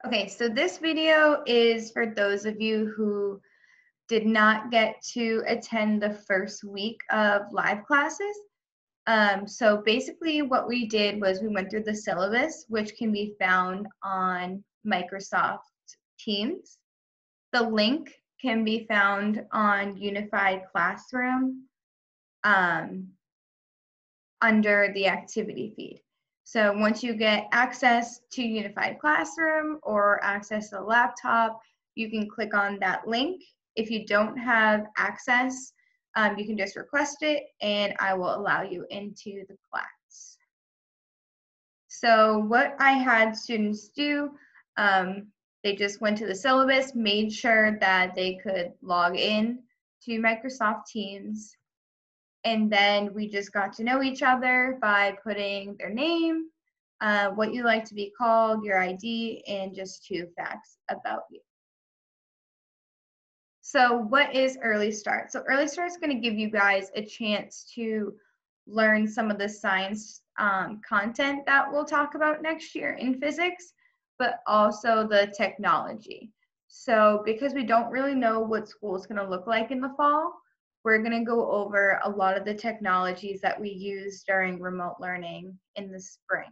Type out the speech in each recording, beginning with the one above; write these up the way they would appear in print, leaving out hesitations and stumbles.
Okay, so this video is for those of you who did not get to attend the first week of live classes. So basically what we did was we went through the syllabus, which can be found on Microsoft Teams. The link can be found on Unified Classroom under the activity feed. So once you get access to Unified Classroom or access to the laptop, you can click on that link. If you don't have access, you can just request it and I will allow you into the class. So what I had students do, they just went to the syllabus, made sure that they could log in to Microsoft Teams, and then we just got to know each other by putting their name, what you like to be called, your ID, and just 2 facts about you. So what is Early Start? So Early Start is going to give you guys a chance to learn some of the science content that we'll talk about next year in physics, but also the technology. So because we don't really know what school is going to look like in the fall, we're going to go over a lot of the technologies that we use during remote learning in the spring.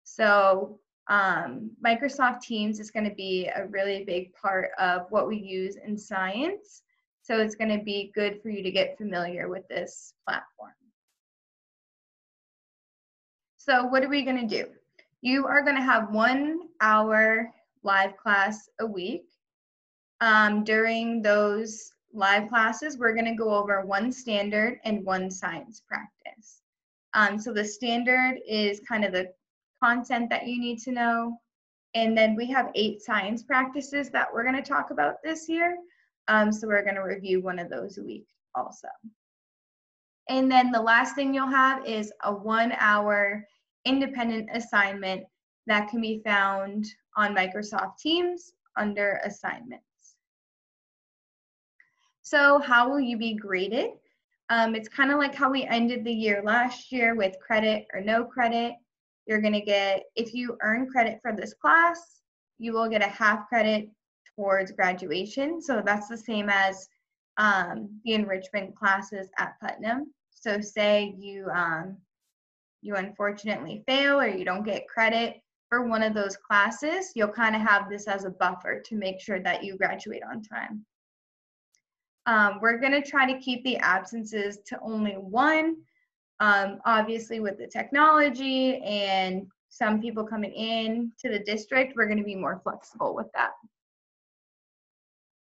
So Microsoft Teams is going to be a really big part of what we use in science. So it's going to be good for you to get familiar with this platform. So what are we going to do? You are going to have 1 hour live class a week. During those live classes, we're going to go over 1 standard and 1 science practice. So the standard is kind of the content that you need to know. And then we have 8 science practices that we're going to talk about this year. So we're going to review 1 of those a week also. And then the last thing you'll have is a 1 hour independent assignment that can be found on Microsoft Teams under assignments. So how will you be graded? It's kind of like how we ended the year last year with credit or no credit. You're going to get, if you earn credit for this class, you will get a half credit towards graduation. So that's the same as the enrichment classes at Putnam. So say you unfortunately fail or you don't get credit for one of those classes, you'll kind of have this as a buffer to make sure that you graduate on time. We're going to try to keep the absences to only 1. Obviously with the technology and some people coming in to the district, we're going to be more flexible with that.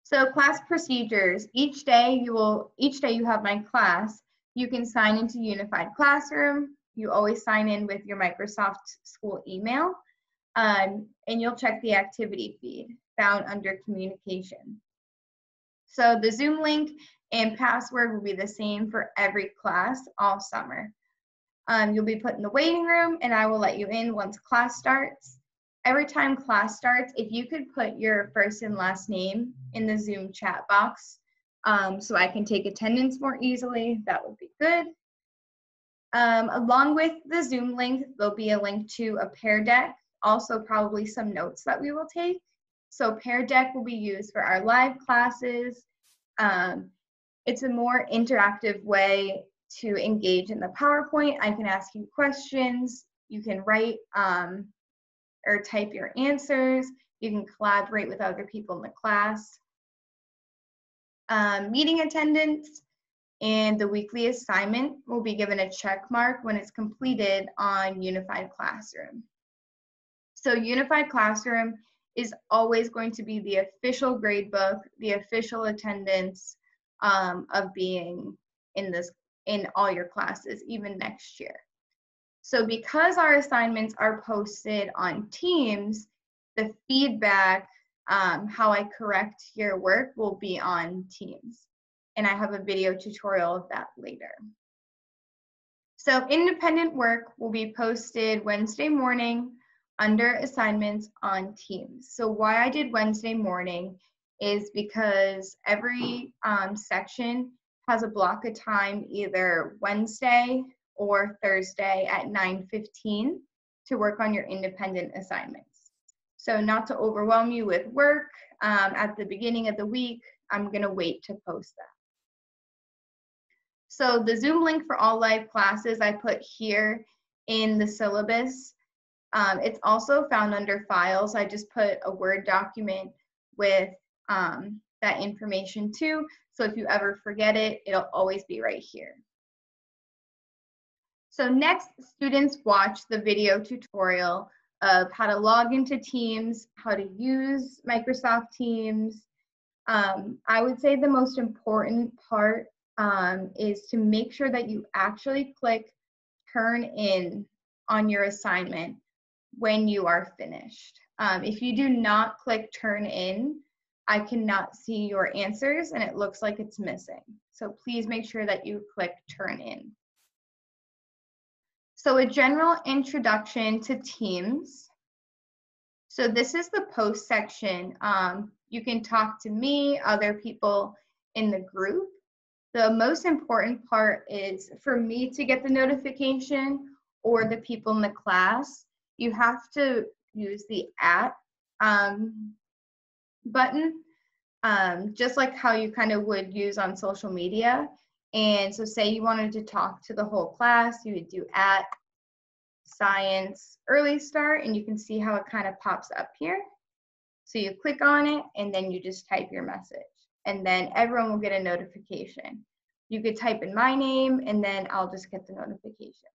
So class procedures, each day you have my class, you can sign into Unified Classroom. You always sign in with your Microsoft school email, and you'll check the activity feed found under communication. So the Zoom link and password will be the same for every class all summer. You'll be put in the waiting room and I will let you in once class starts. Every time class starts, if you could put your first and last name in the Zoom chat box so I can take attendance more easily, that would be good. Along with the Zoom link, there'll be a link to a Pear Deck, also probably some notes that we will take. So Pear Deck will be used for our live classes. It's a more interactive way to engage in the PowerPoint. I can ask you questions. You can write or type your answers. You can collaborate with other people in the class. Meeting attendance and the weekly assignment will be given a check mark when it's completed on Unified Classroom. So Unified Classroom is always going to be the official gradebook, the official attendance of being in all your classes, even next year. So because our assignments are posted on Teams, the feedback, how I correct your work will be on Teams. And I have a video tutorial of that later. So independent work will be posted Wednesday morning under assignments on Teams. So why I did Wednesday morning is because every section has a block of time either Wednesday or Thursday at 9:15 to work on your independent assignments. So not to overwhelm you with work at the beginning of the week, I'm gonna wait to post that. So the Zoom link for all live classes I put here in the syllabus. It's also found under files. I just put a Word document with that information too. So if you ever forget it, it'll always be right here. So next, students watch the video tutorial of how to log into Teams, how to use Microsoft Teams. I would say the most important part is to make sure that you actually click Turn In on your assignment when you are finished. If you do not click Turn In, I cannot see your answers and it looks like it's missing. So please make sure that you click Turn In. So a general introduction to Teams. So this is the post section. You can talk to me, other people in the group. The most important part is for me to get the notification or the people in the class, you have to use the button, just like how you kind of would use on social media. And so say you wanted to talk to the whole class, you would do @science early start, and you can see how it kind of pops up here. So you click on it and then you just type your message and then everyone will get a notification. You could type in my name and then I'll just get the notification.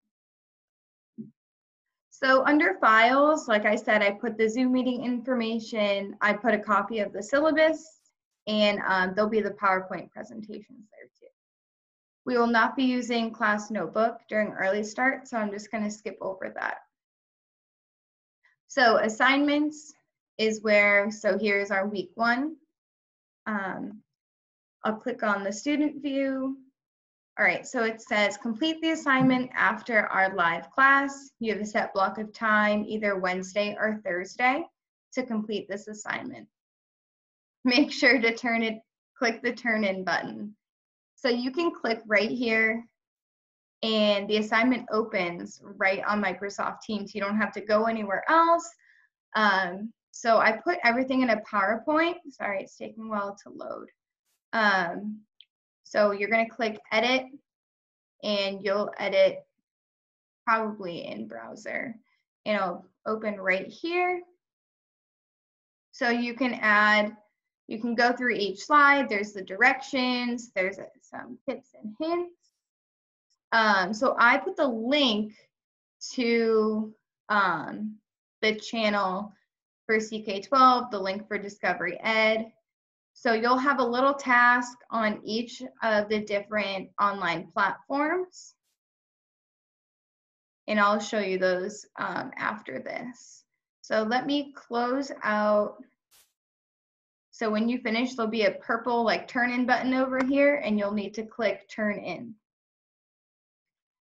So under files, like I said, I put the Zoom meeting information, I put a copy of the syllabus, and there'll be the PowerPoint presentations there too. We will not be using class notebook during early start, so I'm just going to skip over that. So assignments is where, so here's our week 1. I'll click on the student view. All right, so it says complete the assignment after our live class. You have a set block of time, either Wednesday or Thursday, to complete this assignment. Make sure to click the turn in button. So you can click right here and the assignment opens right on Microsoft Teams. You don't have to go anywhere else. So I put everything in a PowerPoint. Sorry, it's taking a while to load. So you're gonna click edit and you'll edit probably in browser. It'll open right here. So you can go through each slide. There's the directions, there's some tips and hints. So I put the link to the channel for CK12, the link for Discovery Ed. So you'll have a little task on each of the different online platforms. And I'll show you those after this. So let me close out. So when you finish, there'll be a purple like turn in button over here and you'll need to click turn in.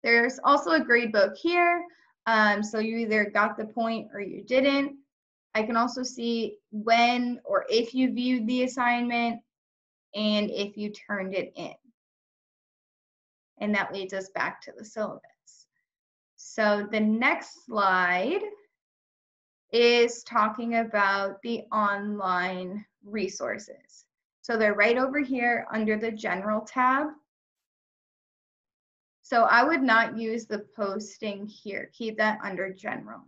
There's also a grade book here. So you either got the point or you didn't. I can also see when or if you viewed the assignment and if you turned it in. And that leads us back to the syllabus. So the next slide is talking about the online resources. So they're right over here under the General tab. So I would not use the posting here. Keep that under General.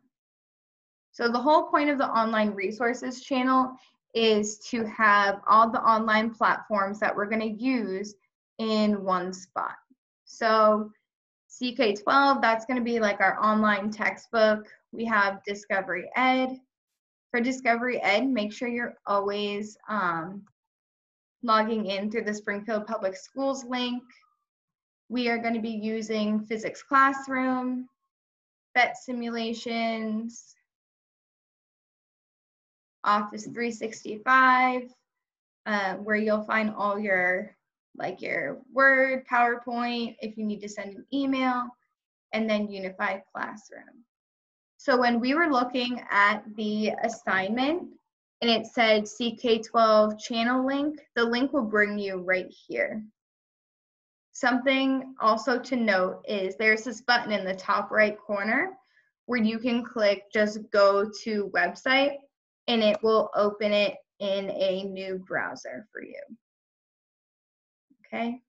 So the whole point of the online resources channel is to have all the online platforms that we're going to use in one spot. So CK12, that's going to be like our online textbook. We have Discovery Ed. For Discovery Ed, make sure you're always logging in through the Springfield Public Schools link. We are going to be using Physics Classroom, PhET simulations, Office 365, where you'll find all your Word, PowerPoint, if you need to send an email, and then Unified Classroom. So when we were looking at the assignment and it said CK12 channel link, the link will bring you right here. Something also to note is there's this button in the top right corner where you can click just go to website and it will open it in a new browser for you. Okay.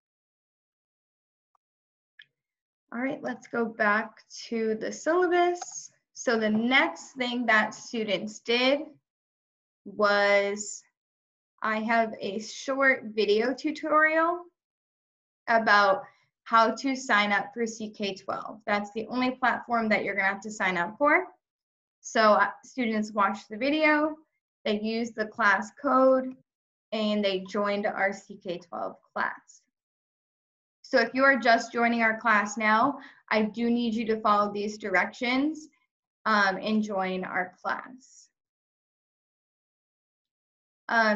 All right, let's go back to the syllabus. So the next thing that students did was I have a short video tutorial about how to sign up for CK12. That's the only platform that you're gonna have to sign up for. So students watched the video, they used the class code, and they joined our CK12 class. So if you are just joining our class now, I do need you to follow these directions and join our class.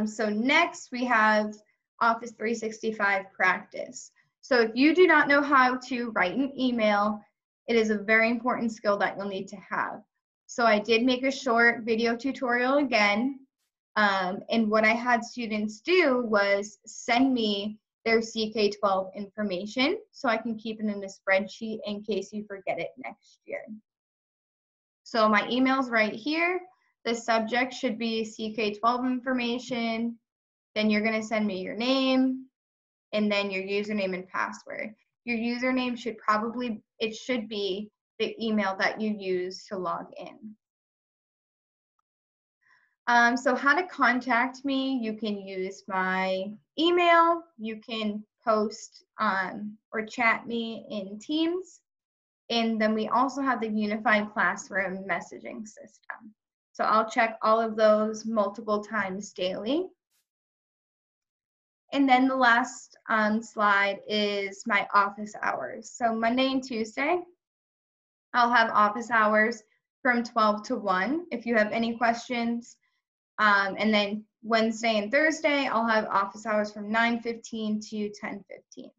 So next we have Office 365 practice. So if you do not know how to write an email, it is a very important skill that you'll need to have. So I did make a short video tutorial again, and what I had students do was send me their CK12 information so I can keep it in a spreadsheet in case you forget it next year. So my email's right here. The subject should be CK12 information. Then you're gonna send me your name and then your username and password. Your username should be the email that you use to log in. So how to contact me, you can use my email, you can post or chat me in Teams, and then we also have the Unified Classroom messaging system. So I'll check all of those multiple times daily. And then the last slide is my office hours. So Monday and Tuesday, I'll have office hours from 12 to 1 if you have any questions. And then Wednesday and Thursday, I'll have office hours from 9:15 to 10:15.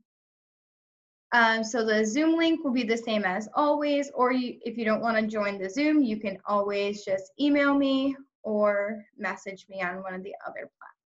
So the Zoom link will be the same as always, or if you don't want to join the Zoom, you can always just email me or message me on one of the other platforms.